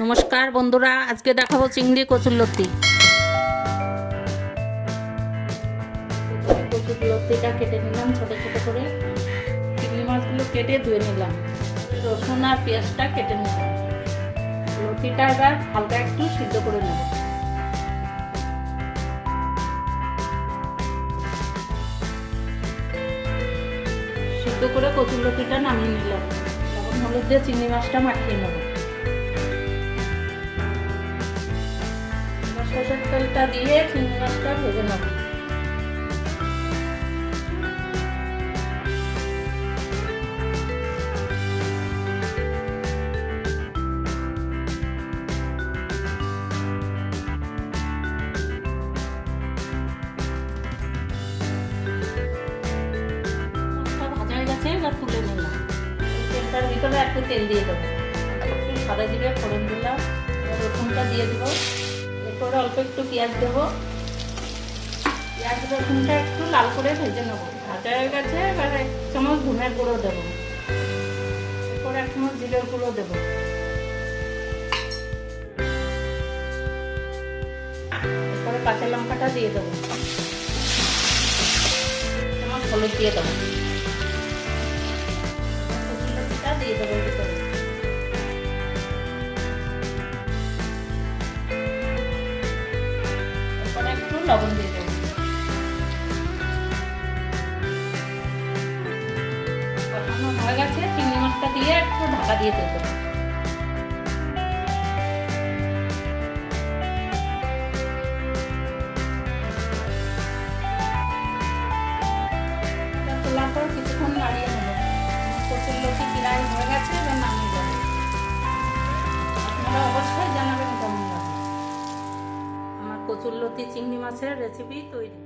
নমস্কার বন্ধুরা, আজকে দেখাবো চিংড়ি কচুরলতি। কচুরলতিটা কেটে নিলাম ছোট ছোট করে। চিংড়ি মাছগুলো কেটে ধুয়ে নিলাম। রসুন আর পেঁয়াজটা কেটে নিলাম। লতিটা এবার হালকা একটু সিদ্ধ করে নেব। সিদ্ধ করে কচুরলতিটা নামিয়ে নিলাম। লবণ হলুদ দিয়ে চিংড়ি মাছটা মাখিয়ে নেব। সরষের তেলটা দিয়ে চিংড়ি মাছটা ভেজে নেব। ভাজা হয়ে গেছে, এবার তুলে নিলাম। তেলটার ভিতরে একটু তেল দিয়ে দেবো। একটু সাদা জিরে ফোড়ন দিলাম। রসুনটা দিয়ে দেবো। এরপরে অল্প একটু পেঁয়াজ দেবো। পেঁয়াজ রসুনটা একটু লাল করে ভেজে নেবো। ভাজা হয়ে গেছে, এবার 1 চামচ ধনের গুঁড়ো দেবো। এরপরে 1 চামচ জিরের গুঁড়ো দেবো। এরপরে কাঁচা লঙ্কাটা দিয়ে দেবো। 1 চামচ হলুদ দিয়ে দেবো। কচুরলতিটা দিয়ে দেবো ভিতরে। এরপরে একটু লবণ দিয়ে দেবো। কষানো হয়ে গেছে, চিংড়ি মাছটা দিয়ে একটু ঢাকা দিয়ে দেবো। তোলার পর কিছুক্ষণ নাড়িয়ে নেবো। কচুরলতি প্রায় হয়ে গেছে, এবার নামিয়ে যাবে। আপনারা অবশ্যই জানাবেন কেমন লাগে। আমার কচুরলতি চিংড়ি মাছের রেসিপি তৈরি।